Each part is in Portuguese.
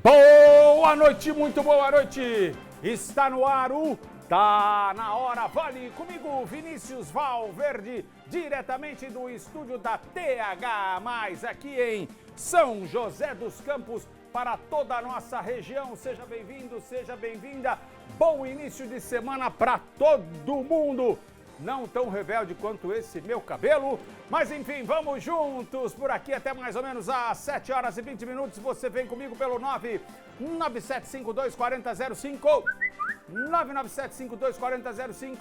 Boa noite, muito boa noite! Está no ar o Tá na Hora Vale, comigo Vinícius Valverde, diretamente do estúdio da TH+, aqui em São José dos Campos, para toda a nossa região. Seja bem-vindo, seja bem-vinda. Bom início de semana para todo mundo. Não tão rebelde quanto esse meu cabelo, mas enfim, vamos juntos por aqui até mais ou menos às 7 horas e 20 minutos. Você vem comigo pelo 997524005, 997524005,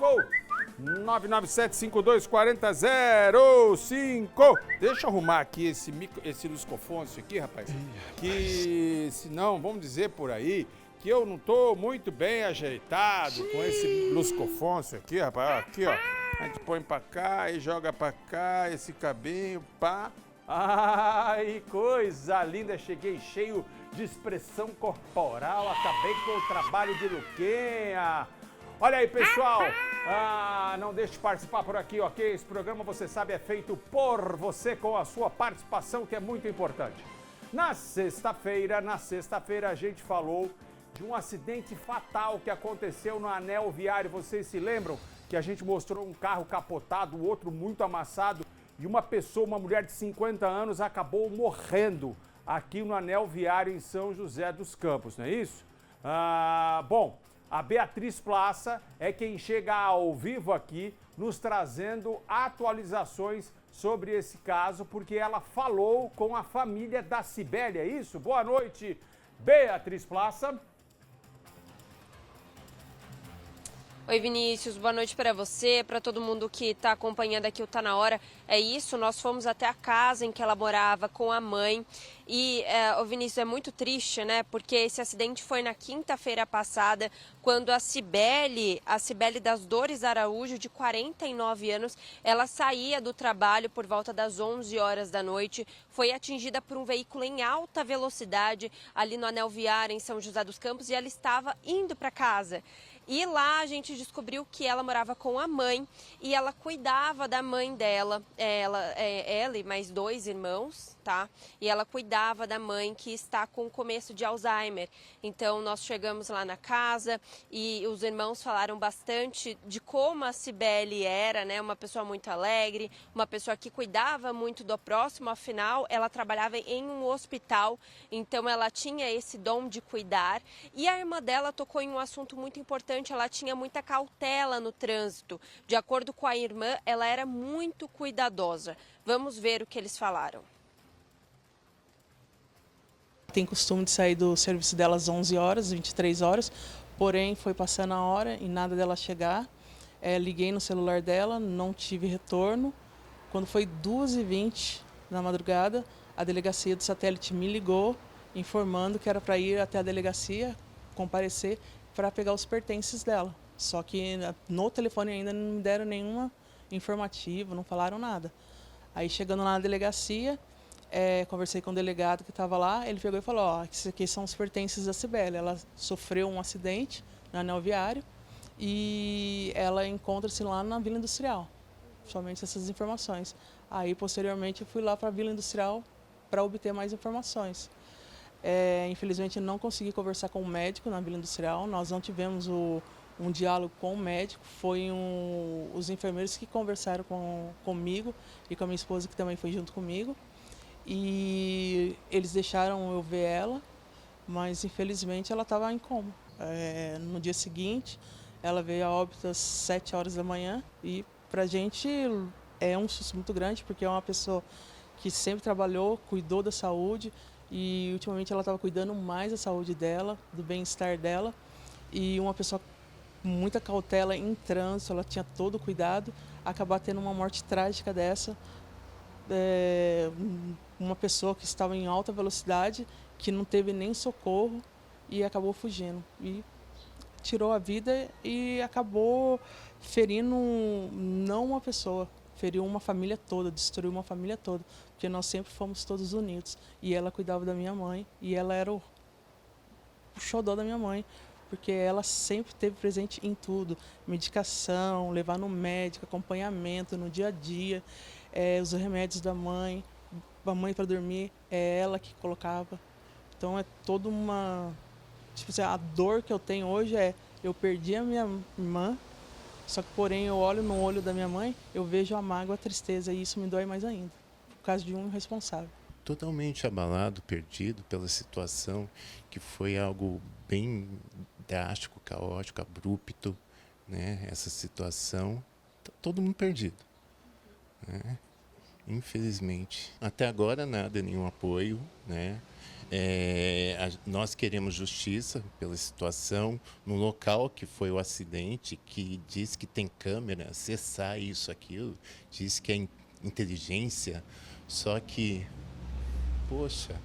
997524005. Deixa eu arrumar aqui esse luscofôncio aqui, rapaz, que senão vamos dizer por aí que eu não tô muito bem ajeitado com esse luscofôncio aqui, rapaz. Aqui, ó. A gente põe pra cá e joga pra cá esse cabinho, pá. Ai, coisa linda. Cheguei cheio de expressão corporal. Acabei com o trabalho de Luquinha. Olha aí, pessoal. Não deixe de participar por aqui, ok? Esse programa, você sabe, é feito por você, com a sua participação, que é muito importante. Na sexta-feira a gente falou de um acidente fatal que aconteceu no anel viário. Vocês se lembram que a gente mostrou um carro capotado, o outro muito amassado, e uma pessoa, uma mulher de 50 anos, acabou morrendo aqui no anel viário em São José dos Campos, não é isso? Bom, a Beatriz Plaça é quem chega ao vivo aqui, nos trazendo atualizações sobre esse caso, porque ela falou com a família da Cibele, é isso? Boa noite, Beatriz Plaça. Oi, Vinícius, boa noite para você, para todo mundo que está acompanhando aqui o Tá Na Hora. É isso, nós fomos até a casa em que ela morava com a mãe e, Vinícius, é muito triste, né? Porque esse acidente foi na quinta-feira passada, quando a Cibele das Dores Araújo, de 49 anos, ela saía do trabalho por volta das 11 horas da noite, foi atingida por um veículo em alta velocidade ali no anel viário em São José dos Campos e ela estava indo para casa. E lá a gente descobriu que ela morava com a mãe e ela cuidava da mãe dela, ela e mais 2 irmãos, tá? E ela cuidava da mãe que está com começo de Alzheimer. Então nós chegamos lá na casa e os irmãos falaram bastante de como a Cibele era, né? Uma pessoa muito alegre, uma pessoa que cuidava muito do próximo, afinal ela trabalhava em um hospital, então ela tinha esse dom de cuidar. E a irmã dela tocou em um assunto muito importante. Ela tinha muita cautela no trânsito. De acordo com a irmã, ela era muito cuidadosa. Vamos ver o que eles falaram. Tem costume de sair do serviço dela às 11 horas, 23 horas, porém foi passando a hora e nada dela chegar. Liguei no celular dela, não tive retorno. Quando foi 2h20 da madrugada, a delegacia do satélite me ligou, informando que era para ir até a delegacia, comparecer, para pegar os pertences dela. Só que no telefone ainda não me deram nenhuma informativa, não falaram nada. Aí chegando lá na delegacia, conversei com o delegado que estava lá, ele pegou e falou, esses aqui são os pertences da Cibele. Ela sofreu um acidente no anel viário e ela encontra-se lá na Vila Industrial. Somente essas informações. Aí, posteriormente, eu fui lá para a Vila Industrial para obter mais informações. Infelizmente, não consegui conversar com o médico na Vila Industrial, nós não tivemos um diálogo com o médico, foi os enfermeiros que conversaram comigo e com a minha esposa, que também foi junto comigo, e eles deixaram eu ver ela, mas infelizmente ela estava em coma. No dia seguinte, ela veio a óbito às 7 horas da manhã e para a gente é um susto muito grande, porque é uma pessoa que sempre trabalhou, cuidou da saúde, e ultimamente ela estava cuidando mais da saúde dela, do bem-estar dela, e uma pessoa com muita cautela em trânsito, ela tinha todo o cuidado, acabar tendo uma morte trágica dessa, uma pessoa que estava em alta velocidade, que não teve nem socorro e acabou fugindo, e tirou a vida e acabou ferindo não uma pessoa, feriu uma família toda, destruiu uma família toda, porque nós sempre fomos todos unidos. E ela cuidava da minha mãe, e ela era o xodó da minha mãe, porque ela sempre esteve presente em tudo, medicação, levar no médico, acompanhamento no dia a dia, os remédios da mãe, a mãe para dormir, é ela que colocava. Então é toda uma... Tipo assim, a dor que eu tenho hoje é... Eu perdi a minha irmã, só que porém eu olho no olho da minha mãe, eu vejo a mágoa, a tristeza, e isso me dói mais ainda. Por causa de um irresponsável. Totalmente abalado, perdido pela situação, que foi algo bem drástico, caótico, abrupto, né? Essa situação, tá todo mundo perdido, né? Infelizmente. Até agora nada, nenhum apoio, né? Nós queremos justiça pela situação no local que foi o acidente, que diz que tem câmera, acessar isso, aquilo, diz que é inteligência, só que, poxa,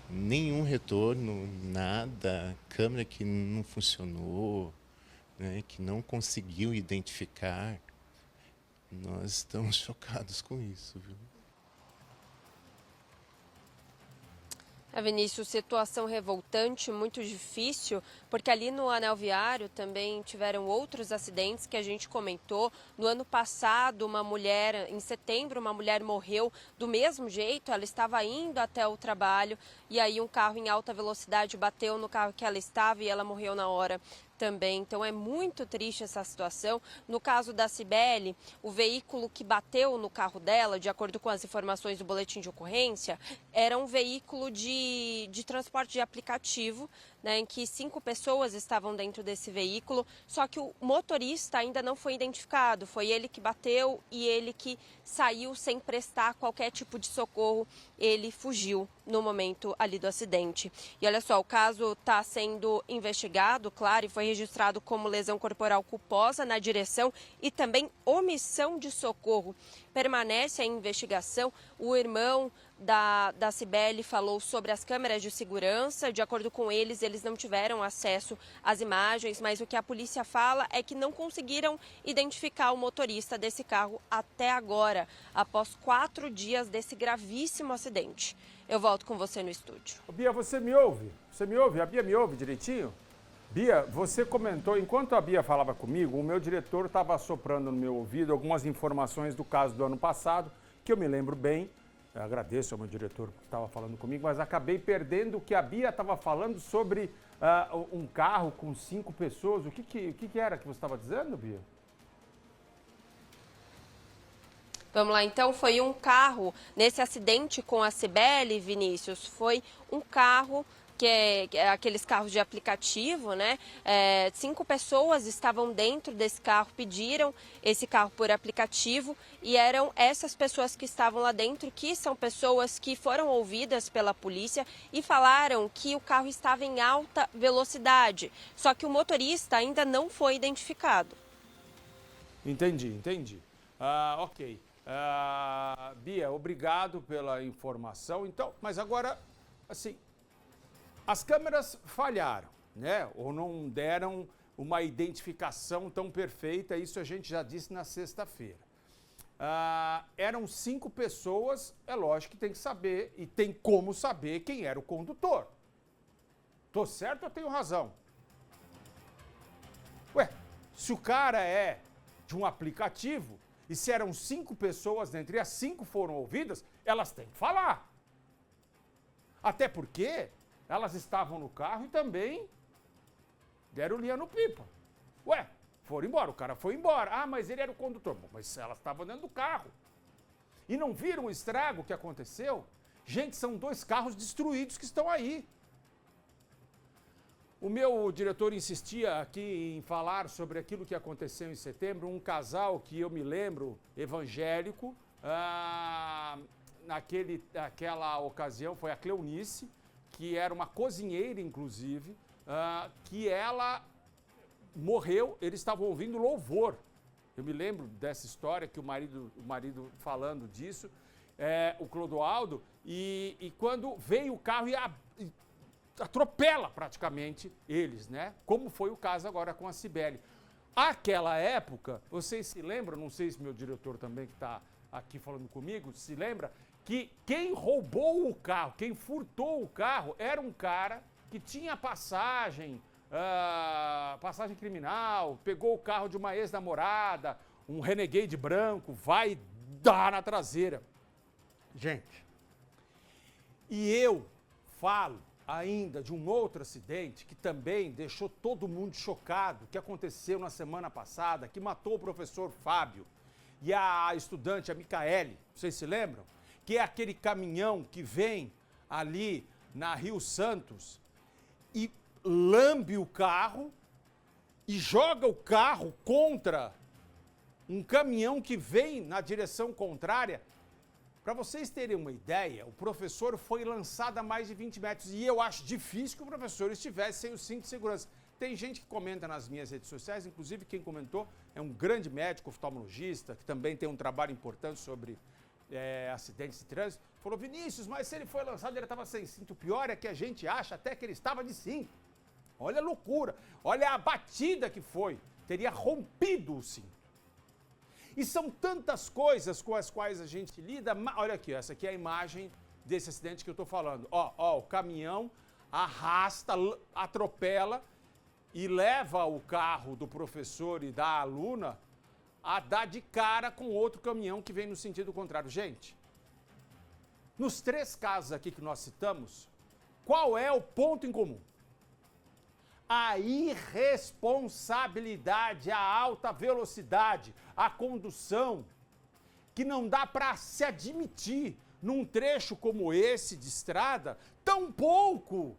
nenhum retorno, nada, câmera que não funcionou, né, que não conseguiu identificar. Nós estamos chocados com isso, viu? Vinícius, situação revoltante, muito difícil, porque ali no Anel Viário também tiveram outros acidentes que a gente comentou. No ano passado, em setembro, uma mulher morreu do mesmo jeito, ela estava indo até o trabalho e aí um carro em alta velocidade bateu no carro que ela estava e ela morreu na hora também. Então é muito triste essa situação. No caso da Cibele, o veículo que bateu no carro dela, de acordo com as informações do boletim de ocorrência, era um veículo de transporte de aplicativo, né, em que 5 pessoas estavam dentro desse veículo, só que o motorista ainda não foi identificado. Foi ele que bateu e ele que saiu sem prestar qualquer tipo de socorro. Ele fugiu no momento ali do acidente. E olha só, o caso está sendo investigado, claro, e foi registrado como lesão corporal culposa na direção e também omissão de socorro. Permanece a investigação. O irmão da Cibele falou sobre as câmeras de segurança. De acordo com eles não tiveram acesso às imagens, mas o que a polícia fala é que não conseguiram identificar o motorista desse carro até agora, após 4 dias desse gravíssimo acidente. Eu volto com você no estúdio. Bia, você me ouve? Você me ouve? A Bia me ouve direitinho? Bia, você comentou, enquanto a Bia falava comigo, o meu diretor estava soprando no meu ouvido algumas informações do caso do ano passado, que eu me lembro bem. Eu agradeço ao meu diretor que estava falando comigo, mas acabei perdendo o que a Bia estava falando sobre um carro com 5 pessoas. O que era que você estava dizendo, Bia? Vamos lá, então, foi um carro, nesse acidente com a Cibele, Vinícius, foi um carro que é aqueles carros de aplicativo, né? 5 pessoas estavam dentro desse carro, pediram esse carro por aplicativo e eram essas pessoas que estavam lá dentro, que são pessoas que foram ouvidas pela polícia e falaram que o carro estava em alta velocidade, só que o motorista ainda não foi identificado. Entendi. Ok. Bia, obrigado pela informação. Então, mas agora, assim, as câmeras falharam, né? Ou não deram uma identificação tão perfeita, isso a gente já disse na sexta-feira. Eram 5 pessoas, é lógico que tem que saber, e tem como saber quem era o condutor. Tô certo ou tenho razão? Ué, se o cara é de um aplicativo, e se eram 5 pessoas dentro e as 5 foram ouvidas, elas têm que falar. Até porque elas estavam no carro e também deram linha no pipa. Ué, foram embora, o cara foi embora. Ah, mas ele era o condutor. Bom, mas elas estavam dentro do carro. E não viram o estrago que aconteceu? Gente, são 2 carros destruídos que estão aí. O meu diretor insistia aqui em falar sobre aquilo que aconteceu em setembro. Um casal que eu me lembro, evangélico, naquela ocasião foi a Cleonice, que era uma cozinheira, inclusive, que ela morreu, eles estavam ouvindo louvor. Eu me lembro dessa história, que o marido falando disso, o Clodoaldo, e quando veio o carro e atropela praticamente eles, né? Como foi o caso agora com a Cibele. Aquela época, vocês se lembram, não sei se meu diretor também que está aqui falando comigo, se lembra, que quem roubou o carro, quem furtou o carro, era um cara que tinha passagem criminal, pegou o carro de uma ex-namorada, um Renegade branco, vai dar na traseira. Gente, e eu falo ainda de um outro acidente que também deixou todo mundo chocado, que aconteceu na semana passada, que matou o professor Fábio e a estudante, a Micaele, vocês se lembram? Que é aquele caminhão que vem ali na Rio Santos e lambe o carro e joga o carro contra um caminhão que vem na direção contrária. Para vocês terem uma ideia, o professor foi lançado a mais de 20 metros e eu acho difícil que o professor estivesse sem o cinto de segurança. Tem gente que comenta nas minhas redes sociais, inclusive quem comentou é um grande médico oftalmologista, que também tem um trabalho importante sobre acidentes de trânsito. Falou, Vinícius, mas se ele foi lançado ele estava sem cinto. O pior é que a gente acha até que ele estava de cinto. Olha a loucura, olha a batida que foi. Teria rompido o cinto. E são tantas coisas com as quais a gente lida. Olha aqui, essa aqui é a imagem desse acidente que eu estou falando. Ó, o caminhão arrasta, atropela e leva o carro do professor e da aluna a dar de cara com outro caminhão que vem no sentido contrário. Gente, nos 3 casos aqui que nós citamos, qual é o ponto em comum? A irresponsabilidade, a alta velocidade, a condução, que não dá para se admitir num trecho como esse de estrada, tão pouco,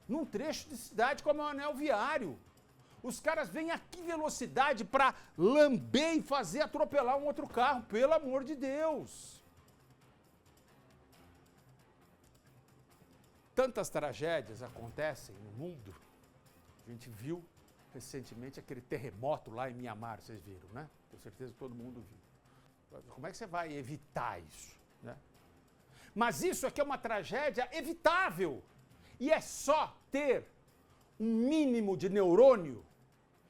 num trecho de cidade como é o anel viário. Os caras vêm a que velocidade para lamber e fazer atropelar um outro carro, pelo amor de Deus. Tantas tragédias acontecem no mundo. A gente viu recentemente aquele terremoto lá em Mianmar, vocês viram, né? Tenho certeza que todo mundo viu. Como é que você vai evitar isso, né? Mas isso aqui é uma tragédia evitável. E é só ter um mínimo de neurônio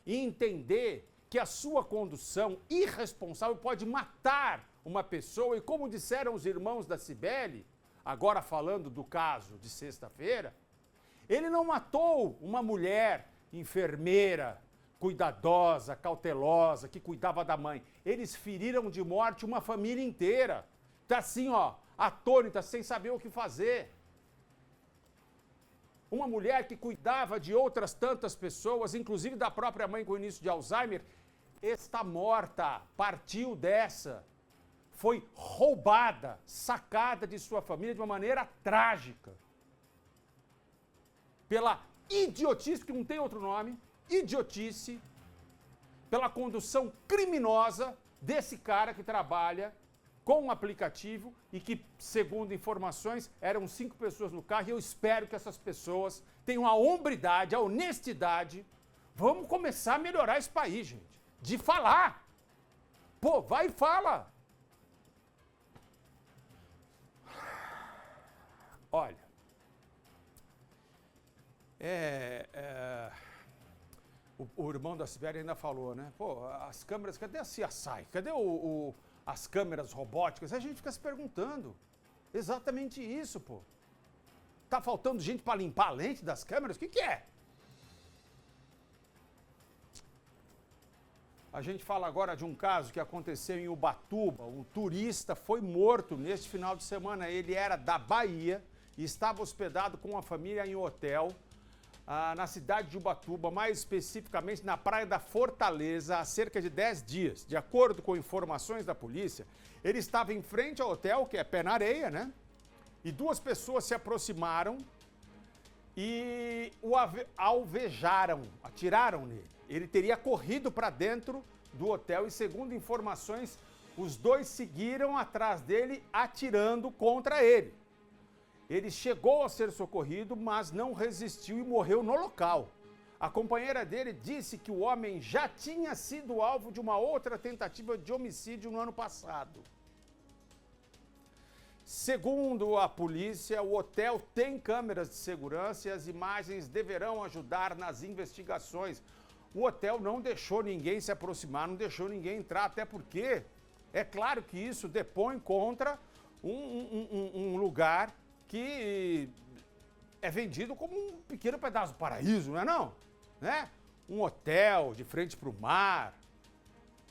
e entender que a sua condução irresponsável pode matar uma pessoa. E como disseram os irmãos da Cibele, agora falando do caso de sexta-feira, ele não matou uma mulher enfermeira, cuidadosa, cautelosa, que cuidava da mãe. Eles feriram de morte uma família inteira. Tá assim, ó, atônita, sem saber o que fazer. Uma mulher que cuidava de outras tantas pessoas, inclusive da própria mãe com início de Alzheimer, está morta, partiu dessa. Foi roubada, sacada de sua família de uma maneira trágica. Pela idiotice, que não tem outro nome, idiotice, pela condução criminosa desse cara que trabalha com um aplicativo e que, segundo informações, eram 5 pessoas no carro e eu espero que essas pessoas tenham a hombridade, a honestidade. Vamos começar a melhorar esse país, gente. De falar. Pô, vai e fala. Olha, o irmão da Cibele ainda falou, né? Pô, as câmeras, cadê a CSI? Cadê as câmeras robóticas? A gente fica se perguntando. Exatamente isso, pô. Tá faltando gente para limpar a lente das câmeras? O que é? A gente fala agora de um caso que aconteceu em Ubatuba. Um turista foi morto neste final de semana. Ele era da Bahia e estava hospedado com uma família em um hotel na cidade de Ubatuba, mais especificamente na praia da Fortaleza, há cerca de 10 dias. De acordo com informações da polícia, ele estava em frente ao hotel, que é pé na areia, né? E 2 pessoas se aproximaram e o alvejaram, atiraram nele. Ele teria corrido para dentro do hotel e, segundo informações, os 2 seguiram atrás dele, atirando contra ele. Ele chegou a ser socorrido, mas não resistiu e morreu no local. A companheira dele disse que o homem já tinha sido alvo de uma outra tentativa de homicídio no ano passado. Segundo a polícia, o hotel tem câmeras de segurança e as imagens deverão ajudar nas investigações. O hotel não deixou ninguém se aproximar, não deixou ninguém entrar, até porque é claro que isso depõe contra um lugar que é vendido como um pequeno pedaço do paraíso, não é não? Né? Um hotel de frente para o mar.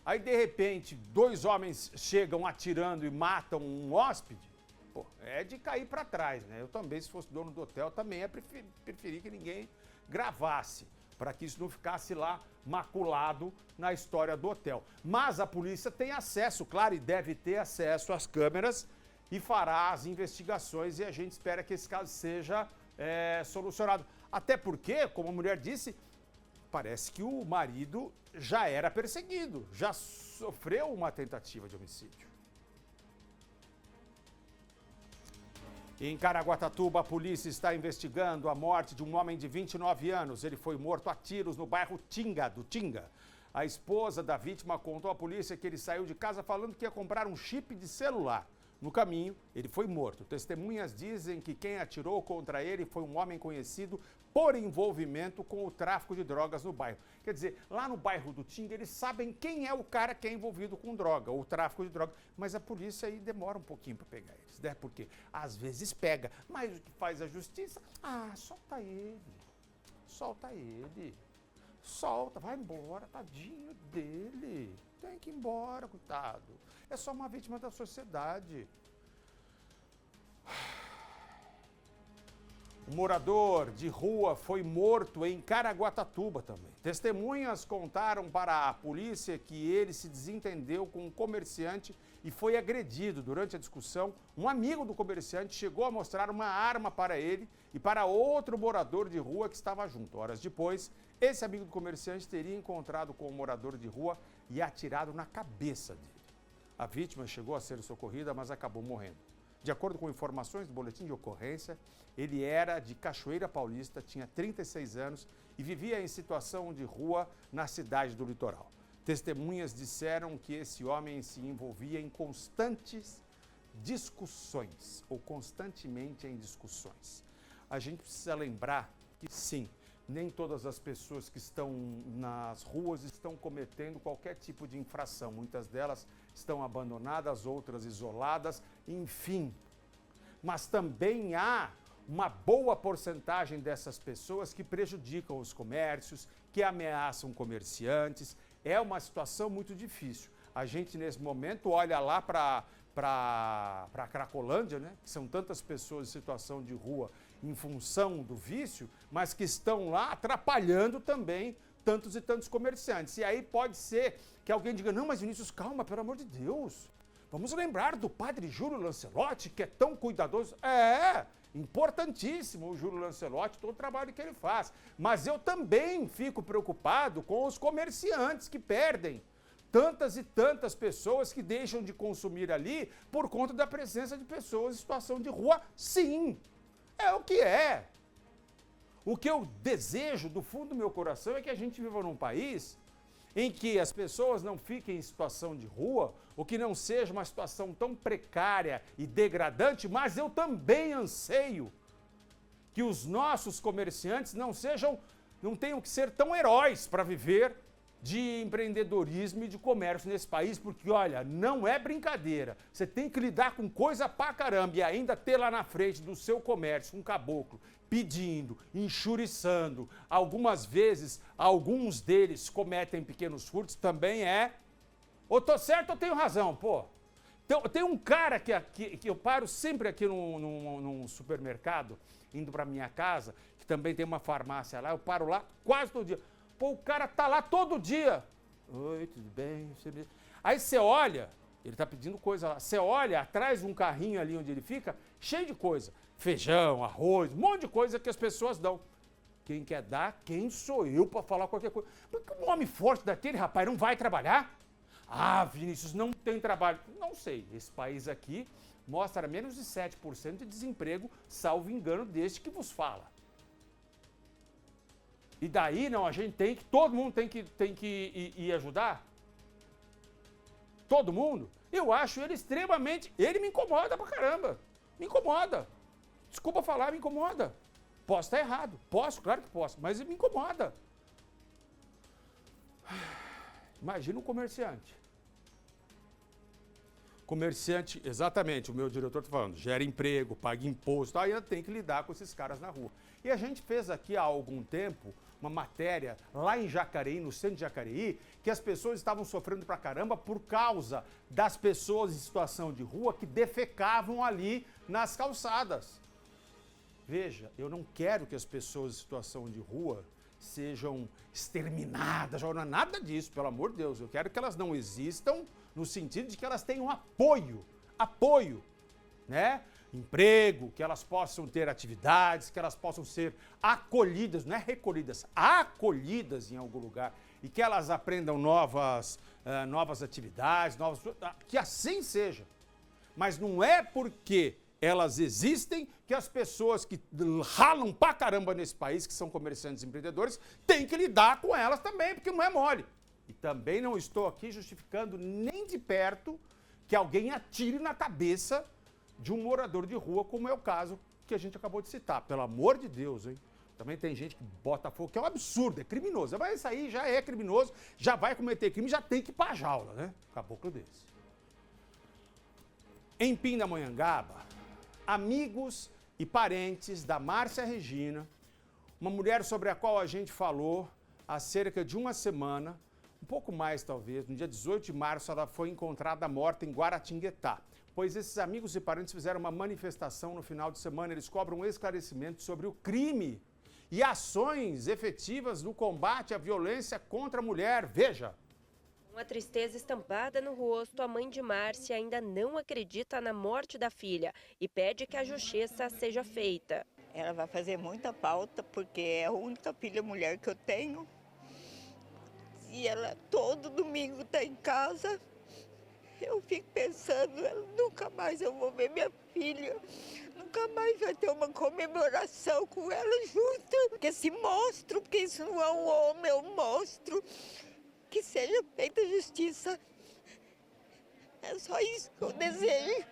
Aí, de repente, 2 homens chegam atirando e matam um hóspede. pô. É de cair para trás, né? Eu também, se fosse dono do hotel, também ia preferir que ninguém gravasse, para que isso não ficasse lá maculado na história do hotel. Mas a polícia tem acesso, claro, e deve ter acesso às câmeras e fará as investigações, e a gente espera que esse caso seja solucionado. Até porque, como a mulher disse, parece que o marido já era perseguido, já sofreu uma tentativa de homicídio. Em Caraguatatuba, a polícia está investigando a morte de um homem de 29 anos. Ele foi morto a tiros no bairro do Tinga. A esposa da vítima contou à polícia que ele saiu de casa falando que ia comprar um chip de celular. No caminho, ele foi morto. Testemunhas dizem que quem atirou contra ele foi um homem conhecido por envolvimento com o tráfico de drogas no bairro. Quer dizer, lá no bairro do Tinga, eles sabem quem é o cara que é envolvido com droga, ou tráfico de droga. Mas a polícia aí demora um pouquinho para pegar eles, né? Porque às vezes pega, mas o que faz a justiça? Solta ele. Solta ele. Solta, vai embora, tadinho dele. Tem que ir embora, coitado. É só uma vítima da sociedade. Um morador de rua foi morto em Caraguatatuba também. Testemunhas contaram para a polícia que ele se desentendeu com um comerciante e foi agredido. Durante a discussão, um amigo do comerciante chegou a mostrar uma arma para ele e para outro morador de rua que estava junto. Horas depois, esse amigo do comerciante teria encontrado com o morador de rua e atirado na cabeça dele. A vítima chegou a ser socorrida, mas acabou morrendo. De acordo com informações do boletim de ocorrência, ele era de Cachoeira Paulista, tinha 36 anos e vivia em situação de rua na cidade do litoral. Testemunhas disseram que esse homem se envolvia em constantes discussões, ou constantemente em discussões. A gente precisa lembrar que sim, nem todas as pessoas que estão nas ruas estão cometendo qualquer tipo de infração. Muitas delas estão abandonadas, outras isoladas, enfim. Mas também há uma boa porcentagem dessas pessoas que prejudicam os comércios, que ameaçam comerciantes. É uma situação muito difícil. A gente, nesse momento, olha lá para a Cracolândia, né? Que são tantas pessoas em situação de rua em função do vício, mas que estão lá atrapalhando também tantos e tantos comerciantes. E aí pode ser que alguém diga, não, mas Vinícius, calma, pelo amor de Deus. Vamos lembrar do padre Júlio Lancelotti, que é tão cuidadoso. Importantíssimo o Júlio Lancelotti, todo o trabalho que ele faz. Mas eu também fico preocupado com os comerciantes que perdem tantas e tantas pessoas que deixam de consumir ali por conta da presença de pessoas em situação de rua. Sim, é o que é. O que eu desejo do fundo do meu coração é que a gente viva num país em que as pessoas não fiquem em situação de rua, ou que não seja uma situação tão precária e degradante, mas eu também anseio que os nossos comerciantes não tenham que ser tão heróis para viver de empreendedorismo e de comércio nesse país, porque, olha, não é brincadeira. Você tem que lidar com coisa pra caramba e ainda ter lá na frente do seu comércio um caboclo pedindo, enxuriçando. Algumas vezes, alguns deles cometem pequenos furtos, também é. Ou tô certo ou tenho razão, pô? Então, tem um cara que eu paro sempre aqui num supermercado, indo pra minha casa, que também tem uma farmácia lá, eu paro lá quase todo dia. Pô, o cara tá lá todo dia. Oi, tudo bem? Aí você olha, ele tá pedindo coisa lá. Você olha atrás de um carrinho ali onde ele fica, cheio de coisa. Feijão, arroz, um monte de coisa que as pessoas dão. Quem quer dar, quem sou eu para falar qualquer coisa? Porque um homem forte daquele, rapaz, não vai trabalhar? Ah, Vinícius, não tem trabalho. Não sei, esse país aqui mostra menos de 7% de desemprego, salvo engano deste que vos fala. E daí, não, todo mundo tem que ir ajudar? Todo mundo? Eu acho ele ele me incomoda pra caramba. Me incomoda. Desculpa falar, me incomoda. Posso estar errado. Posso, claro que posso, mas me incomoda. Imagina um comerciante. Comerciante, exatamente, o meu diretor está falando, gera emprego, paga imposto, ainda tem que lidar com esses caras na rua. E a gente fez aqui há algum tempo uma matéria lá em Jacareí, no centro de Jacareí, que as pessoas estavam sofrendo pra caramba por causa das pessoas em situação de rua que defecavam ali nas calçadas. Veja, eu não quero que as pessoas em situação de rua sejam exterminadas, não é nada disso, pelo amor de Deus. Eu quero que elas não existam no sentido de que elas tenham apoio, né? Emprego, que elas possam ter atividades, que elas possam ser acolhidas, não é recolhidas, acolhidas em algum lugar e que elas aprendam novas atividades, que assim seja. Mas não é porque elas existem que as pessoas que ralam pra caramba nesse país, que são comerciantes e empreendedores, têm que lidar com elas também, porque não é mole. E também não estou aqui justificando nem de perto que alguém atire na cabeça de um morador de rua, como é o caso que a gente acabou de citar. Pelo amor de Deus, hein? Também tem gente que bota fogo, que é um absurdo, é criminoso. Mas isso aí já é criminoso, já vai cometer crime, já tem que ir pra jaula, né? Caboclo desse. Em Pindamonhangaba, amigos e parentes da Márcia Regina, uma mulher sobre a qual a gente falou há cerca de uma semana, um pouco mais talvez, no dia 18 de março ela foi encontrada morta em Guaratinguetá, pois esses amigos e parentes fizeram uma manifestação no final de semana, eles cobram um esclarecimento sobre o crime e ações efetivas no combate à violência contra a mulher. Veja. Com a tristeza estampada no rosto, a mãe de Márcia ainda não acredita na morte da filha e pede que a justiça seja feita. Ela vai fazer muita falta porque é a única filha mulher que eu tenho. E ela todo domingo está em casa. Eu fico pensando, nunca mais eu vou ver minha filha. Nunca mais vai ter uma comemoração com ela junto. Porque esse monstro, porque isso não é um homem, é um monstro. Que seja feita justiça. É só isso que eu desejo.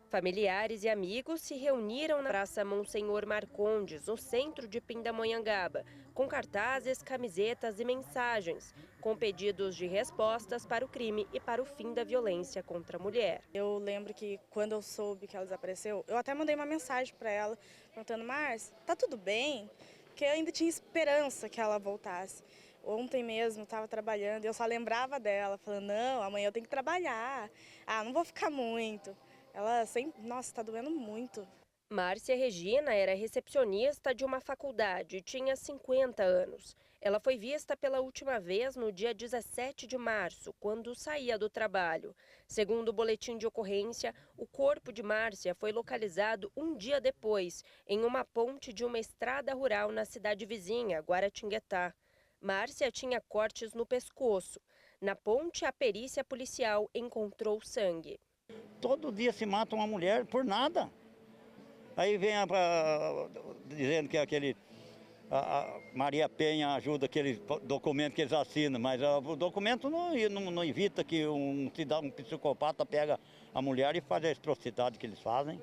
Familiares e amigos se reuniram na Praça Monsenhor Marcondes, no centro de Pindamonhangaba, com cartazes, camisetas e mensagens, com pedidos de respostas para o crime e para o fim da violência contra a mulher. Eu lembro que quando eu soube que ela desapareceu, eu até mandei uma mensagem para ela, perguntando, Márcia, tá tudo bem? Porque eu ainda tinha esperança que ela voltasse. Ontem mesmo estava trabalhando e eu só lembrava dela, falando, não, amanhã eu tenho que trabalhar. Ah, não vou ficar muito. Ela sempre, nossa, está doendo muito. Márcia Regina era recepcionista de uma faculdade e tinha 50 anos. Ela foi vista pela última vez no dia 17 de março, quando saía do trabalho. Segundo o boletim de ocorrência, o corpo de Márcia foi localizado um dia depois, em uma ponte de uma estrada rural na cidade vizinha, Guaratinguetá. Márcia tinha cortes no pescoço. Na ponte, a perícia policial encontrou sangue. Todo dia se mata uma mulher por nada. Aí vem dizendo que a Maria Penha ajuda aquele documento que eles assinam, mas o documento não evita que um psicopata pega a mulher e faz a atrocidade que eles fazem.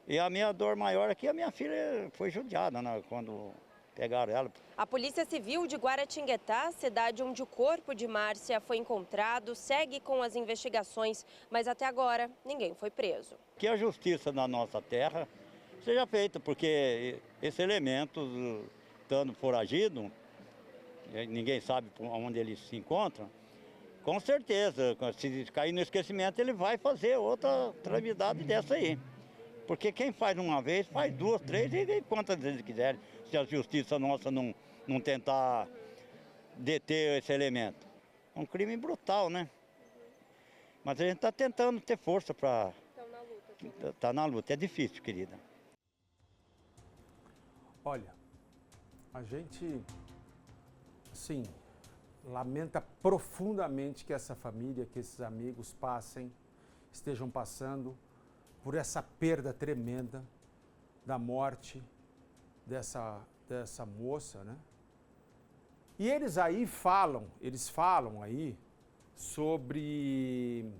E a minha dor maior é que a minha filha foi judiada, né, quando pegaram ela. A Polícia Civil de Guaratinguetá, cidade onde o corpo de Márcia foi encontrado, segue com as investigações, mas até agora ninguém foi preso. Que a justiça na nossa terra seja feita, porque esse elemento, estando foragido, ninguém sabe onde ele se encontra, com certeza, se cair no esquecimento, ele vai fazer outra travidade dessa aí. Porque quem faz uma vez, faz duas, três e quantas vezes quiser, se a justiça nossa não tentar deter esse elemento. É um crime brutal, né? Mas a gente está tentando ter força para... Está na luta, é difícil, querida. Olha, a gente, assim, lamenta profundamente que essa família, que esses amigos estejam passando por essa perda tremenda da morte dessa moça, né? E eles falam aí sobre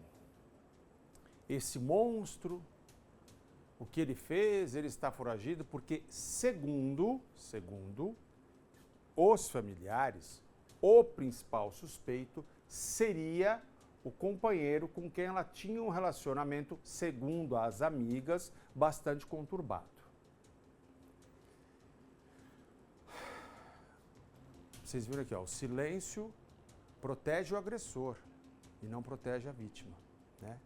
esse monstro, o que ele fez, ele está foragido, porque segundo os familiares, o principal suspeito seria o companheiro com quem ela tinha um relacionamento, segundo as amigas, bastante conturbado. Vocês viram aqui, ó, o silêncio protege o agressor e não protege a vítima, né?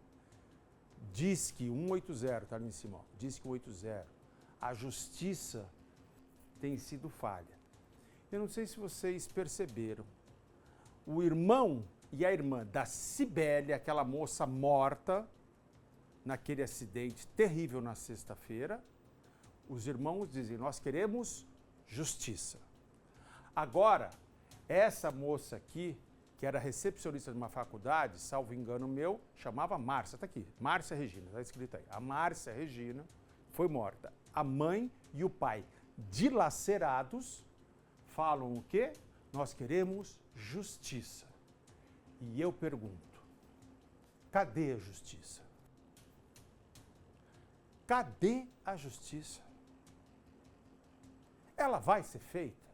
Disque 180, tá ali em cima, ó, Disque 180. A justiça tem sido falha. Eu não sei se vocês perceberam, o irmão e a irmã da Cibele, aquela moça morta naquele acidente terrível na sexta-feira, os irmãos dizem, nós queremos justiça. Agora, essa moça aqui, que era recepcionista de uma faculdade, salvo engano meu, chamava Márcia, tá aqui, Márcia Regina, tá escrito aí. A Márcia Regina foi morta. A mãe e o pai, dilacerados, falam o quê? Nós queremos justiça. E eu pergunto, cadê a justiça? Cadê a justiça? Ela vai ser feita?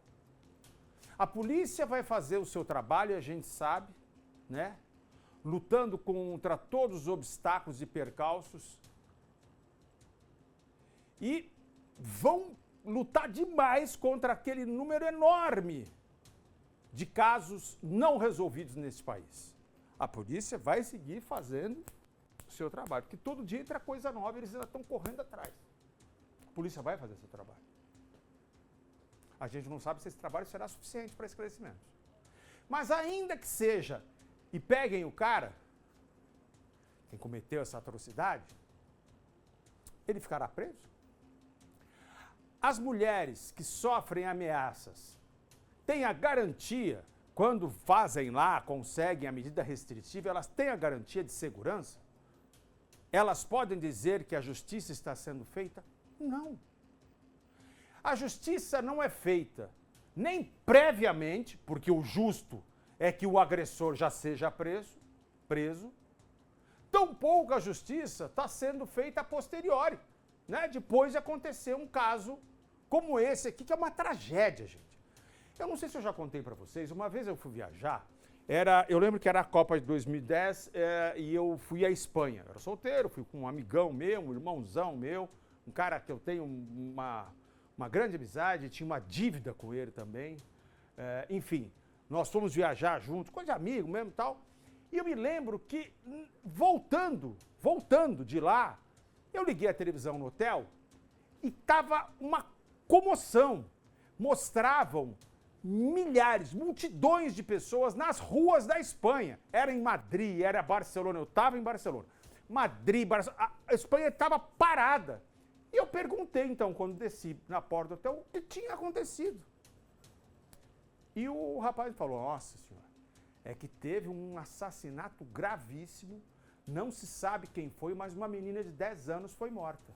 A polícia vai fazer o seu trabalho, a gente sabe, né? Lutando contra todos os obstáculos e percalços. E vão lutar demais contra aquele número enorme de casos não resolvidos nesse país. A polícia vai seguir fazendo o seu trabalho, porque todo dia entra coisa nova e eles ainda estão correndo atrás. A polícia vai fazer seu trabalho. A gente não sabe se esse trabalho será suficiente para esclarecimentos. Mas ainda que seja, e peguem o cara, quem cometeu essa atrocidade, ele ficará preso? As mulheres que sofrem ameaças têm a garantia, quando fazem lá, conseguem a medida restritiva, elas têm a garantia de segurança? Elas podem dizer que a justiça está sendo feita? Não. A justiça não é feita nem previamente, porque o justo é que o agressor já seja preso, tampouco a justiça está sendo feita a posteriori, né? Depois de acontecer um caso como esse aqui, que é uma tragédia, gente. Eu não sei se eu já contei para vocês, uma vez eu fui viajar, eu lembro que era a Copa de 2010 e eu fui à Espanha. Eu era solteiro, fui com um amigão meu, um irmãozão meu, um cara que eu tenho uma grande amizade, tinha uma dívida com ele também. Enfim, nós fomos viajar juntos, coisa de amigo mesmo e tal. E eu me lembro que, voltando de lá, eu liguei a televisão no hotel e estava uma comoção. Mostravam milhares, multidões de pessoas nas ruas da Espanha. Era em Madrid, era Barcelona, eu estava em Barcelona. Madrid, Barcelona, a Espanha estava parada. E eu perguntei, então, quando desci na porta do hotel, o que tinha acontecido. E o rapaz falou, nossa senhora, é que teve um assassinato gravíssimo, não se sabe quem foi, mas uma menina de 10 anos foi morta.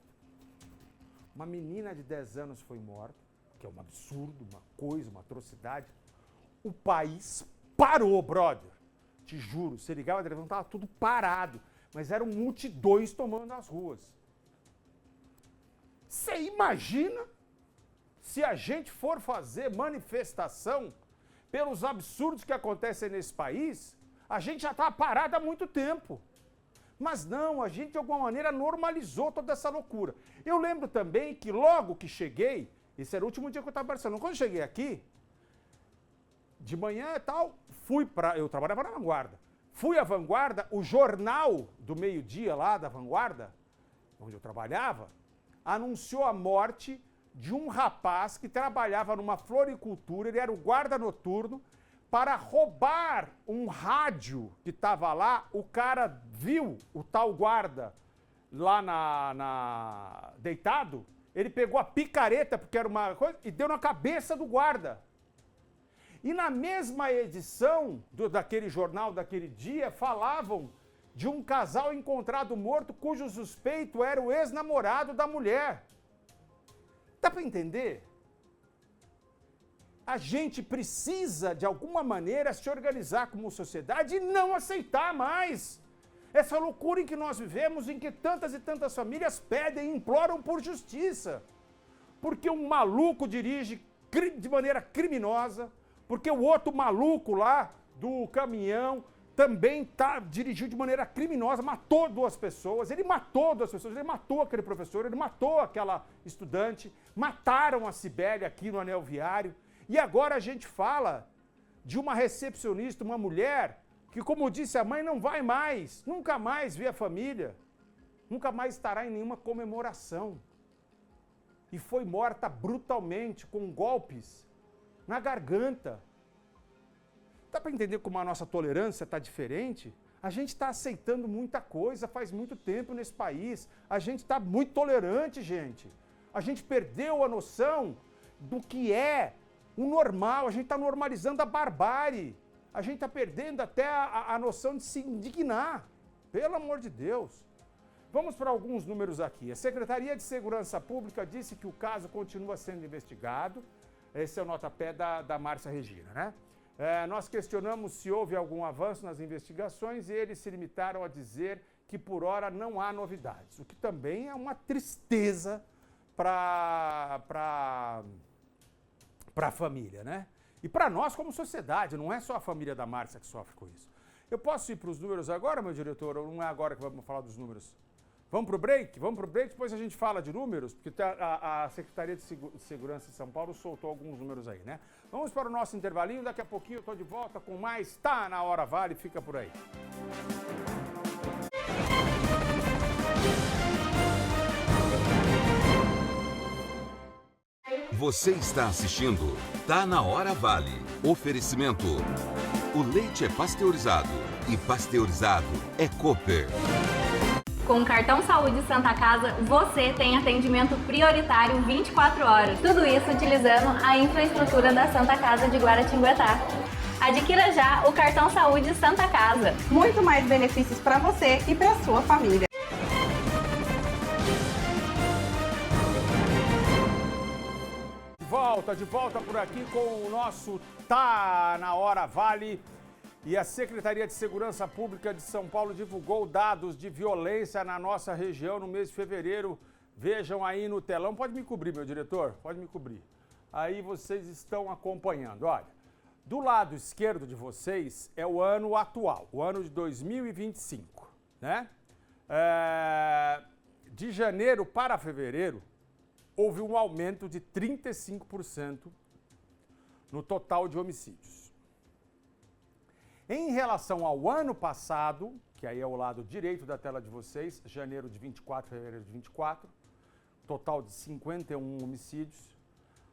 Uma menina de 10 anos foi morta, que é um absurdo, uma coisa, uma atrocidade. O país parou, brother. Te juro, você ligava a televisão, estava tudo parado, mas eram multidões tomando as ruas. Você imagina se a gente for fazer manifestação pelos absurdos que acontecem nesse país? A gente já está parado há muito tempo. Mas não, a gente de alguma maneira normalizou toda essa loucura. Eu lembro também que logo que cheguei, esse era o último dia que eu estava em Barcelona, quando eu cheguei aqui, de manhã e tal, eu trabalhava na Vanguarda. Fui à Vanguarda, o jornal do meio-dia lá da Vanguarda, onde eu trabalhava, anunciou a morte de um rapaz que trabalhava numa floricultura, ele era o guarda noturno, para roubar um rádio que estava lá, o cara viu o tal guarda lá deitado, ele pegou a picareta, porque era uma coisa, e deu na cabeça do guarda. E na mesma edição daquele jornal, daquele dia, falavam de um casal encontrado morto, cujo suspeito era o ex-namorado da mulher. Dá para entender? A gente precisa, de alguma maneira, se organizar como sociedade e não aceitar mais essa loucura em que nós vivemos, em que tantas e tantas famílias pedem e imploram por justiça. Porque um maluco dirige de maneira criminosa, porque o outro maluco lá do caminhão também dirigiu de maneira criminosa, matou 2 pessoas, ele matou 2 pessoas, ele matou aquele professor, ele matou aquela estudante, mataram a Cibele aqui no Anel Viário, e agora a gente fala de uma recepcionista, uma mulher, que, como disse a mãe, não vai mais, nunca mais ver a família, nunca mais estará em nenhuma comemoração. E foi morta brutalmente, com golpes na garganta. Dá para entender como a nossa tolerância está diferente? A gente está aceitando muita coisa faz muito tempo nesse país. A gente está muito tolerante, gente. A gente perdeu a noção do que é o normal. A gente está normalizando a barbárie. A gente está perdendo até a noção de se indignar. Pelo amor de Deus. Vamos para alguns números aqui. A Secretaria de Segurança Pública disse que o caso continua sendo investigado. Esse é o notapé da Márcia Regina, né? Nós questionamos se houve algum avanço nas investigações e eles se limitaram a dizer que por hora não há novidades, o que também é uma tristeza para a família, né? E para nós como sociedade, não é só a família da Márcia que sofre com isso. Eu posso ir para os números agora, meu diretor, ou não é agora que vamos falar dos números? Vamos para o break? Vamos para o break, depois a gente fala de números, porque a Secretaria de Segurança de São Paulo soltou alguns números aí, né? Vamos para o nosso intervalinho, daqui a pouquinho eu estou de volta com mais Tá na Hora Vale, fica por aí. Você está assistindo Tá na Hora Vale. Oferecimento. O leite é pasteurizado e pasteurizado é Cooper. Com o cartão Saúde Santa Casa, você tem atendimento prioritário 24 horas. Tudo isso utilizando a infraestrutura da Santa Casa de Guaratinguetá. Adquira já o cartão Saúde Santa Casa. Muito mais benefícios para você e para sua família. De volta por aqui com o nosso Tá na Hora Vale. E a Secretaria de Segurança Pública de São Paulo divulgou dados de violência na nossa região no mês de fevereiro. Vejam aí no telão. Pode me cobrir, meu diretor? Pode me cobrir. Aí vocês estão acompanhando. Olha, do lado esquerdo de vocês é o ano atual, o ano de 2025, né? De janeiro para fevereiro, houve um aumento de 35% no total de homicídios. Em relação ao ano passado, que aí é o lado direito da tela de vocês, janeiro de 24, fevereiro de 24, total de 51 homicídios,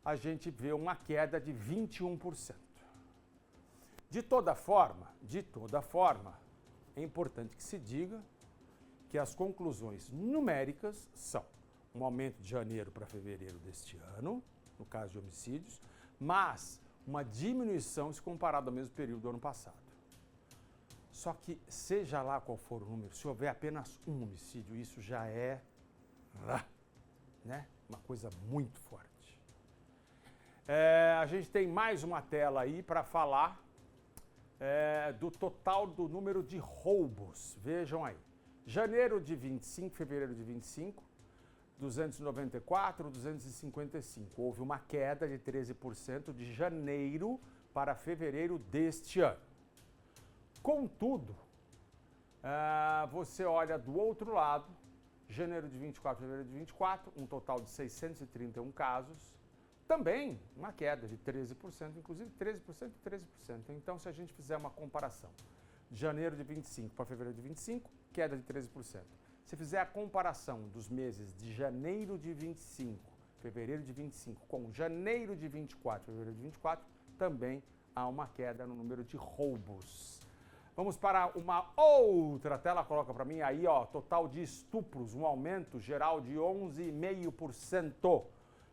a gente vê uma queda de 21%. De toda forma, é importante que se diga que as conclusões numéricas são um aumento de janeiro para fevereiro deste ano, no caso de homicídios, mas uma diminuição se comparado ao mesmo período do ano passado. Só que, seja lá qual for o número, se houver apenas um homicídio, isso já é, né, uma coisa muito forte. A gente tem mais uma tela aí para falar do total do número de roubos. Vejam aí. Janeiro de 25, fevereiro de 25, 294, 255. Houve uma queda de 13% de janeiro para fevereiro deste ano. Contudo, você olha do outro lado, janeiro de 24, fevereiro de 24, um total de 631 casos, também uma queda de 13%, inclusive 13% e 13%. Então, se a gente fizer uma comparação, janeiro de 25 para fevereiro de 25, queda de 13%. Se fizer a comparação dos meses de janeiro de 25, fevereiro de 25, com janeiro de 24, fevereiro de 24, também há uma queda no número de roubos. Vamos para uma outra tela, coloca para mim aí, ó, total de estupros, um aumento geral de 11,5%.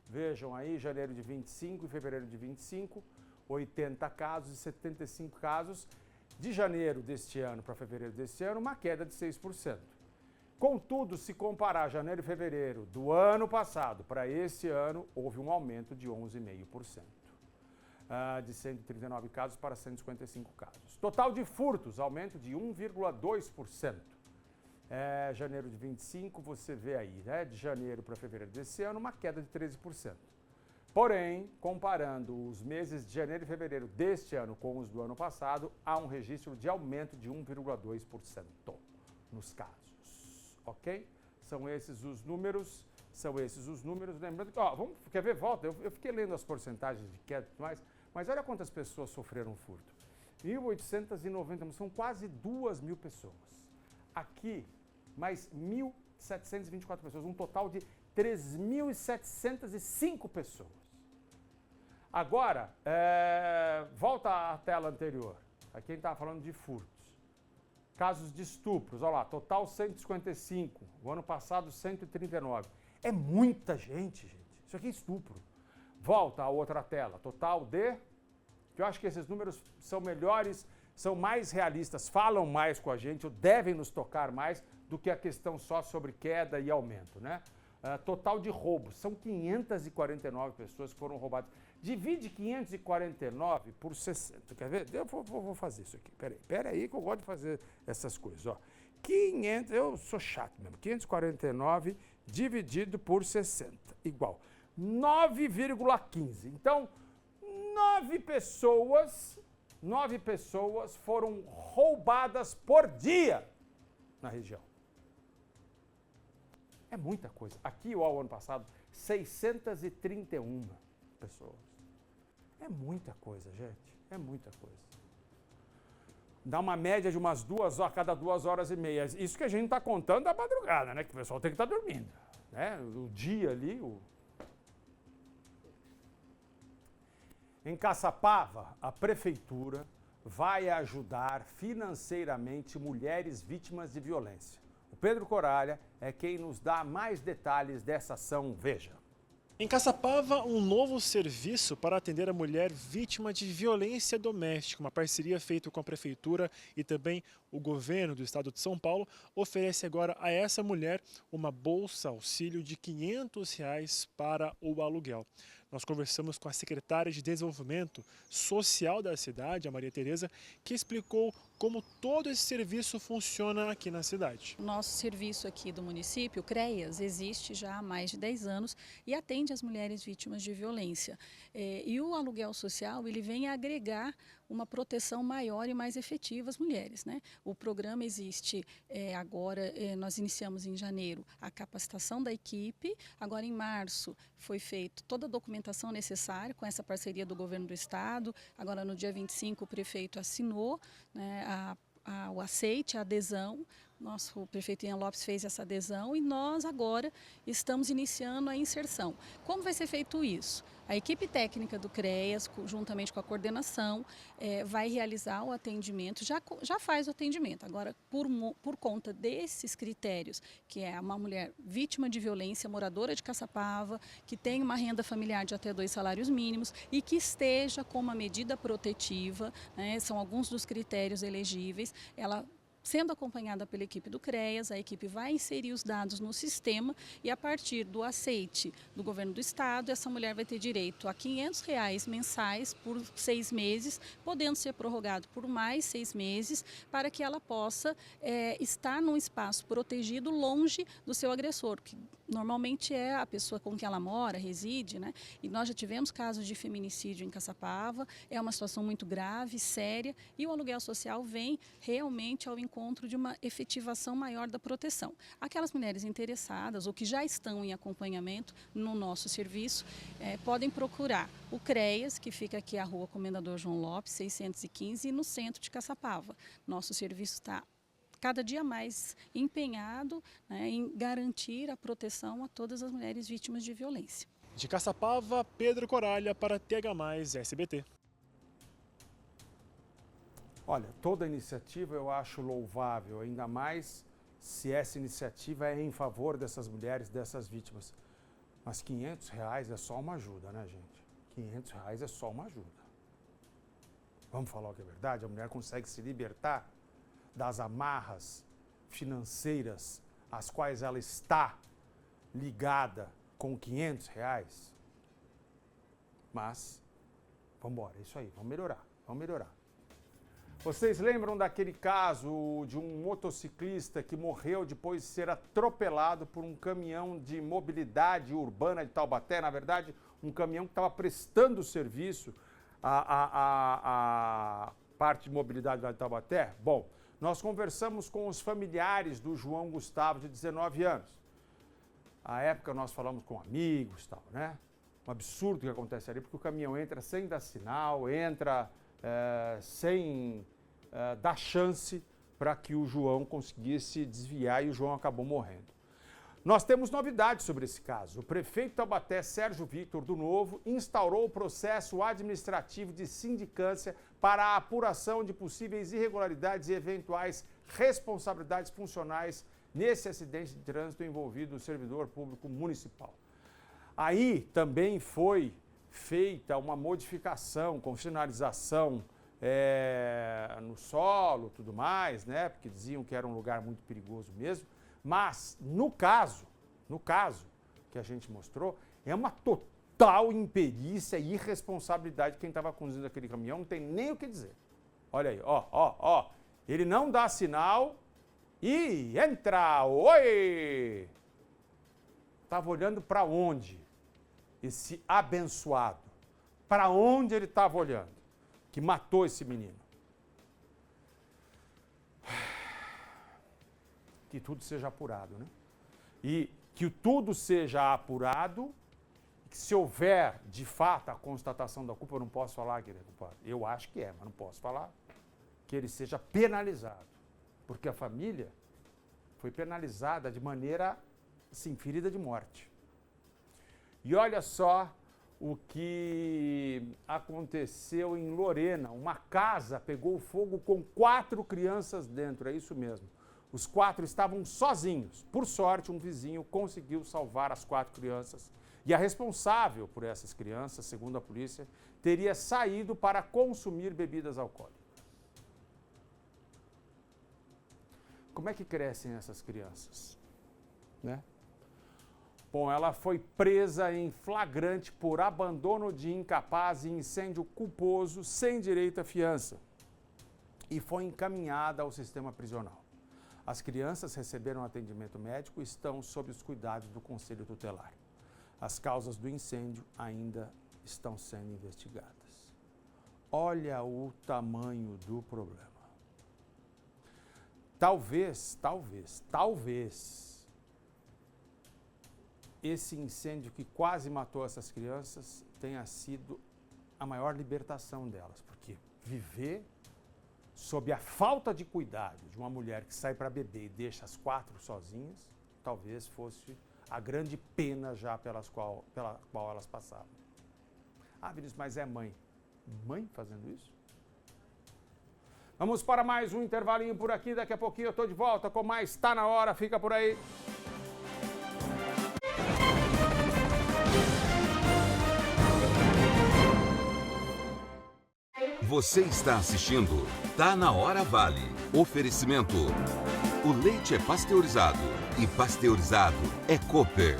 Vejam aí, janeiro de 25 e fevereiro de 25, 80 casos e 75 casos. De janeiro deste ano para fevereiro deste ano, uma queda de 6%. Contudo, se comparar janeiro e fevereiro do ano passado para esse ano, houve um aumento de 11,5%. De 139 casos para 155 casos. Total de furtos, aumento de 1,2%. Janeiro de 25, você vê aí, né? De janeiro para fevereiro desse ano, uma queda de 13%. Porém, comparando os meses de janeiro e fevereiro deste ano com os do ano passado, há um registro de aumento de 1,2% nos casos, ok? São esses os números. Lembrando que, quer ver? Volta, eu fiquei lendo as porcentagens de queda e tudo mais, mas olha quantas pessoas sofreram furto. 1.890, são quase 2.000 pessoas. Aqui, mais 1.724 pessoas, um total de 3.705 pessoas. Agora, volta à tela anterior. Aqui a gente estava falando de furtos. Casos de estupros, olha lá, total 155, o ano passado 139. É muita gente. Isso aqui é estupro. Volta à outra tela, total de... Eu acho que esses números são melhores, são mais realistas, falam mais com a gente, ou devem nos tocar mais do que a questão só sobre queda e aumento, né? Total de roubos, são 549 pessoas que foram roubadas. Divide 549 por 60, quer ver? Eu vou fazer isso aqui, peraí que eu gosto de fazer essas coisas, ó. 500, eu sou chato mesmo, 549 dividido por 60, igual 9,15. Então, 9 pessoas foram roubadas por dia na região. É muita coisa. Aqui, ao ano passado, 631 pessoas. É muita coisa, gente. É muita coisa. Dá uma média de umas 2 horas, cada 2 horas e meia. Isso que a gente não está contando da madrugada, né? Que o pessoal tem que estar dormindo. Né? O dia ali, Em Caçapava, a prefeitura vai ajudar financeiramente mulheres vítimas de violência. O Pedro Coralha é quem nos dá mais detalhes dessa ação. Veja. Em Caçapava, um novo serviço para atender a mulher vítima de violência doméstica. Uma parceria feita com a prefeitura e também o governo do estado de São Paulo oferece agora a essa mulher uma bolsa auxílio de R$ 500 para o aluguel. Nós conversamos com a secretária de Desenvolvimento Social da cidade, a Maria Tereza, que explicou como todo esse serviço funciona aqui na cidade. O nosso serviço aqui do município, o CREAS, existe já há mais de 10 anos e atende as mulheres vítimas de violência. E o aluguel social, ele vem agregar uma proteção maior e mais efetiva às mulheres, né? O programa existe agora, nós iniciamos em janeiro a capacitação da equipe, agora em março foi feita toda a documentação necessária com essa parceria do governo do estado, agora no dia 25 o prefeito assinou, né, o aceite, a adesão. O prefeito Ian Lopes fez essa adesão e nós agora estamos iniciando a inserção. Como vai ser feito isso? A equipe técnica do CREAS, juntamente com a coordenação, vai realizar o atendimento, já faz o atendimento. Agora, por conta desses critérios, que é uma mulher vítima de violência, moradora de Caçapava, que tem uma renda familiar de até 2 salários mínimos e que esteja com uma medida protetiva, né, são alguns dos critérios elegíveis, ela sendo acompanhada pela equipe do CREAS, a equipe vai inserir os dados no sistema e a partir do aceite do governo do estado, essa mulher vai ter direito a R$ 500 mensais por 6 meses, podendo ser prorrogado por mais 6 meses, para que ela possa estar num espaço protegido longe do seu agressor, que normalmente é a pessoa com quem ela mora, reside, né? E nós já tivemos casos de feminicídio em Caçapava, é uma situação muito grave, séria, e o aluguel social vem realmente ao encontro de uma efetivação maior da proteção. Aquelas mulheres interessadas ou que já estão em acompanhamento no nosso serviço, podem procurar o CREAS, que fica aqui à Rua Comendador João Lopes, 615, no centro de Caçapava. Nosso serviço está cada dia mais empenhado, né, em garantir a proteção a todas as mulheres vítimas de violência. De Caçapava, Pedro Coralha para TH+ SBT. Olha, toda iniciativa eu acho louvável, ainda mais se essa iniciativa é em favor dessas mulheres, dessas vítimas. Mas R$ 500 é só uma ajuda, né, gente? R$ 500 é só uma ajuda. Vamos falar o que é verdade? A mulher consegue se libertar das amarras financeiras às quais ela está ligada com R$ 500. Mas, vamos embora, é isso aí, vamos melhorar. Vocês lembram daquele caso de um motociclista que morreu depois de ser atropelado por um caminhão de mobilidade urbana de Taubaté? Na verdade, um caminhão que estava prestando serviço à parte de mobilidade lá de Taubaté? Bom, nós conversamos com os familiares do João Gustavo, de 19 anos. À época nós falamos com amigos e tal, né? Um absurdo que acontece ali, porque o caminhão entra sem dar sinal, entra sem dar chance para que o João conseguisse desviar e o João acabou morrendo. Nós temos novidades sobre esse caso. O prefeito de Taubaté, Sérgio Victor do Novo, instaurou o processo administrativo de sindicância para a apuração de possíveis irregularidades e eventuais responsabilidades funcionais nesse acidente de trânsito envolvido o servidor público municipal. Aí também foi feita uma modificação com sinalização no solo, tudo mais, né? Porque diziam que era um lugar muito perigoso mesmo. Mas no caso que a gente mostrou, é uma total imperícia e irresponsabilidade de quem estava conduzindo aquele caminhão, não tem nem o que dizer. Olha aí, ó. Ele não dá sinal e entra, oi! Estava olhando para onde? Esse abençoado. Para onde ele estava olhando? Que matou esse menino. Que tudo seja apurado, né? E que tudo seja apurado, que se houver, de fato, a constatação da culpa, eu não posso falar que ele é culpado. Eu acho que é, mas não posso falar. Que ele seja penalizado. Porque a família foi penalizada de maneira, assim, ferida de morte. E olha só o que aconteceu em Lorena. Uma casa pegou fogo com 4 crianças dentro, é isso mesmo. Os 4 estavam sozinhos. Por sorte, um vizinho conseguiu salvar as 4 crianças. E a responsável por essas crianças, segundo a polícia, teria saído para consumir bebidas alcoólicas. Como é que crescem essas crianças? Né? Bom, ela foi presa em flagrante por abandono de incapaz e incêndio culposo sem direito à fiança e foi encaminhada ao sistema prisional. As crianças receberam atendimento médico e estão sob os cuidados do Conselho Tutelar. As causas do incêndio ainda estão sendo investigadas. Olha o tamanho do problema. Talvez esse incêndio que quase matou essas crianças tenha sido a maior libertação delas, porque viver sob a falta de cuidado de uma mulher que sai para beber e deixa as 4 sozinhas, talvez fosse a grande pena já pela qual elas passavam. Ah, Vinícius, mas é mãe. Mãe fazendo isso? Vamos para mais um intervalinho por aqui, daqui a pouquinho eu estou de volta com mais Tá Na Hora, fica por aí. Você está assistindo Tá Na Hora Vale. Oferecimento. O leite é pasteurizado e pasteurizado é Cooper.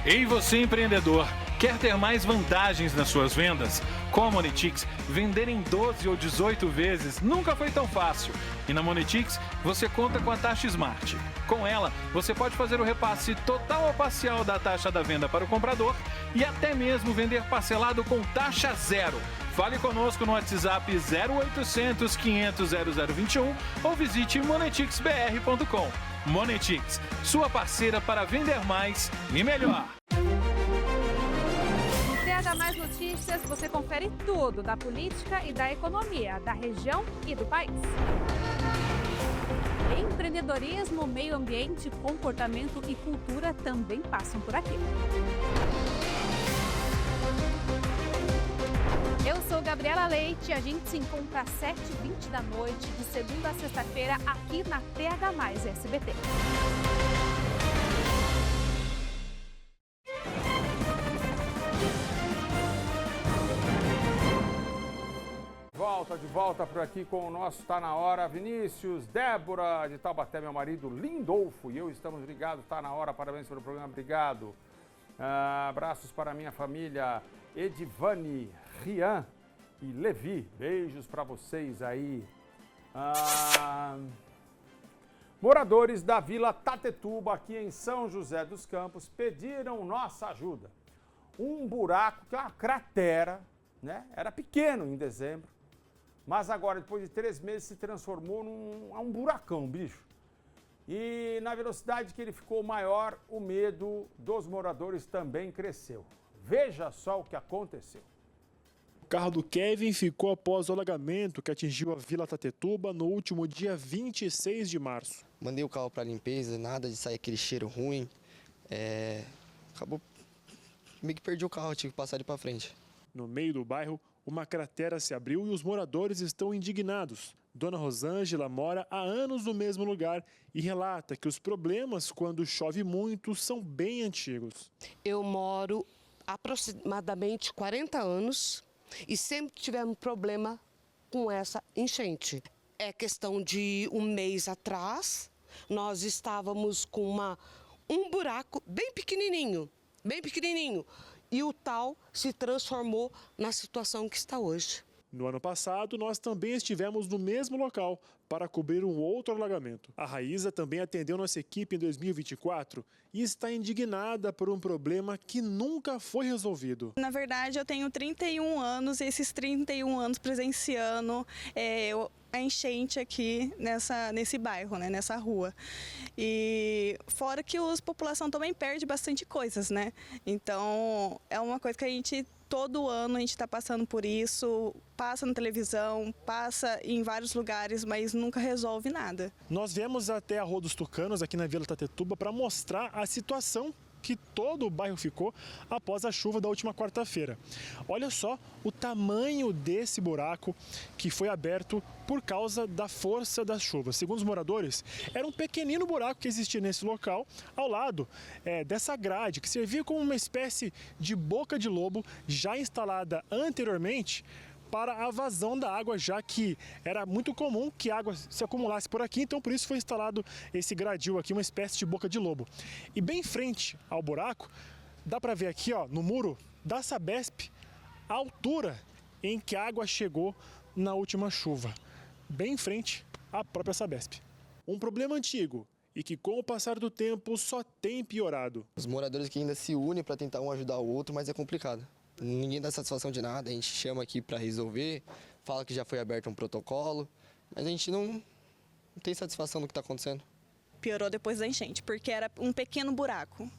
Ei, você empreendedor, quer ter mais vantagens nas suas vendas? Com a Monetics, vender em 12 ou 18 vezes nunca foi tão fácil. E na Monetics, você conta com a taxa Smart. Com ela, você pode fazer o repasse total ou parcial da taxa da venda para o comprador e até mesmo vender parcelado com taxa zero. Fale conosco no WhatsApp 0800 500 0021 ou visite monetixbr.com. Monetics, sua parceira para vender mais e melhor. No TH Mais Notícias, você confere tudo da política e da economia, da região e do país. Empreendedorismo, meio ambiente, comportamento e cultura também passam por aqui. Eu sou Gabriela Leite e a gente se encontra às 7h20 da noite, de segunda a sexta-feira, aqui na TH Mais SBT. De volta por aqui com o nosso Tá Na Hora. Vinícius, Débora de Taubaté, meu marido Lindolfo e eu estamos ligados. Tá Na Hora, parabéns pelo programa, obrigado. Abraços para a minha família Edivane, Rian e Levi. Beijos para vocês aí. Moradores da Vila Tatetuba, aqui em São José dos Campos, pediram nossa ajuda. Um buraco, que é uma cratera, né? Era pequeno em dezembro, mas agora, depois de 3 meses, se transformou num buracão, bicho. E na velocidade que ele ficou maior, o medo dos moradores também cresceu. Veja só o que aconteceu. O carro do Kevin ficou após o alagamento que atingiu a Vila Tatetuba no último dia 26 de março. Mandei o carro para limpeza, nada de sair aquele cheiro ruim. Acabou, meio que perdi o carro, tive que passar ele para frente. No meio do bairro, uma cratera se abriu e os moradores estão indignados. Dona Rosângela mora há anos no mesmo lugar e relata que os problemas quando chove muito são bem antigos. Eu moro aproximadamente 40 anos e sempre tivemos problema com essa enchente. É questão de um mês atrás, nós estávamos com um buraco bem pequenininho, e o tal se transformou na situação que está hoje. No ano passado, nós também estivemos no mesmo local para cobrir um outro alagamento. A Raíza também atendeu nossa equipe em 2024 e está indignada por um problema que nunca foi resolvido. Na verdade, eu tenho 31 anos e esses 31 anos presenciando a enchente aqui nesse bairro, né, nessa rua. E fora que a população também perde bastante coisas, né? Então, é uma coisa que todo ano a gente está passando por isso, passa na televisão, passa em vários lugares, mas nunca resolve nada. Nós viemos até a Rua dos Tucanos, aqui na Vila Tatetuba, para mostrar a situação que todo o bairro ficou após a chuva da última quarta-feira. Olha só o tamanho desse buraco que foi aberto por causa da força das chuvas. Segundo os moradores, era um pequenino buraco que existia nesse local, ao lado dessa grade, que servia como uma espécie de boca de lobo já instalada anteriormente para a vazão da água, já que era muito comum que a água se acumulasse por aqui, então por isso foi instalado esse gradil aqui, uma espécie de boca de lobo. E bem em frente ao buraco, dá para ver aqui, ó, no muro da Sabesp, a altura em que a água chegou na última chuva, bem em frente à própria Sabesp. Um problema antigo e que com o passar do tempo só tem piorado. Os moradores que ainda se unem para tentar um ajudar o outro, mas é complicado. Ninguém dá satisfação de nada, a gente chama aqui para resolver, fala que já foi aberto um protocolo, mas a gente não tem satisfação do que está acontecendo. Piorou depois da enchente, porque era um pequeno buraco.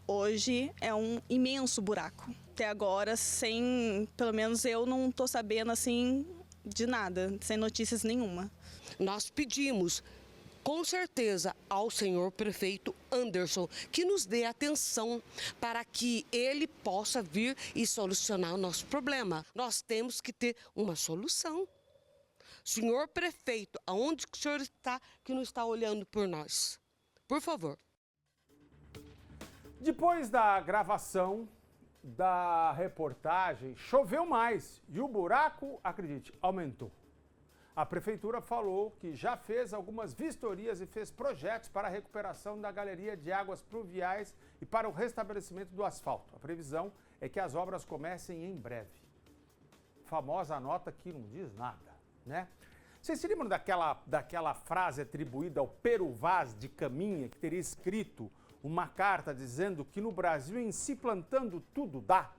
Hoje é um imenso buraco. Até agora, pelo menos eu não estou sabendo assim de nada, sem notícias nenhuma. Nós pedimos, com certeza, ao senhor prefeito Anderson, que nos dê atenção para que ele possa vir e solucionar o nosso problema. Nós temos que ter uma solução. Senhor prefeito, aonde o senhor está que não está olhando por nós? Por favor. Depois da gravação da reportagem, choveu mais e o buraco, acredite, aumentou. A prefeitura falou que já fez algumas vistorias e fez projetos para a recuperação da galeria de águas pluviais e para o restabelecimento do asfalto. A previsão é que as obras comecem em breve. Famosa nota que não diz nada, né? Vocês se lembram daquela frase atribuída ao Pero Vaz de Caminha, que teria escrito uma carta dizendo que no Brasil, em si plantando, tudo dá,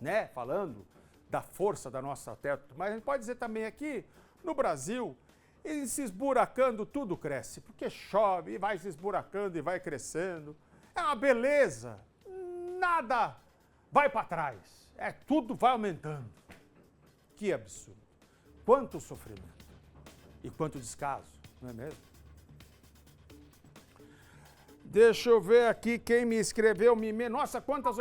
né? Falando da força da nossa terra. Mas a gente pode dizer também aqui, no Brasil, em se esburacando, tudo cresce, porque chove e vai se esburacando e vai crescendo. É uma beleza, nada vai para trás, tudo vai aumentando. Que absurdo, quanto sofrimento e quanto descaso, não é mesmo? Deixa eu ver aqui quem me escreveu, nossa, quantas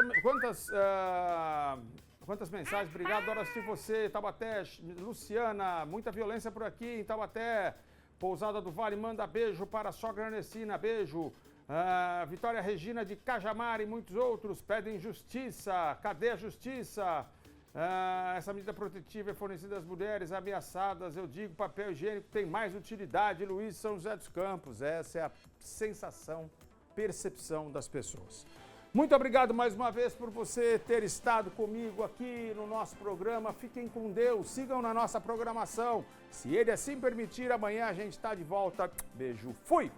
mensagens, obrigado, adoro assistir você, Taubaté, Luciana, muita violência por aqui em Taubaté, Pousada do Vale, manda beijo para a sogra Ernestina, beijo, Vitória Regina de Cajamar e muitos outros, pedem justiça, cadê a justiça? Essa medida protetiva é fornecida às mulheres ameaçadas, eu digo, papel higiênico tem mais utilidade, Luiz São José dos Campos, essa é a sensação, percepção das pessoas. Muito obrigado mais uma vez por você ter estado comigo aqui no nosso programa. Fiquem com Deus, sigam na nossa programação. Se ele assim permitir, amanhã a gente está de volta. Beijo, fui!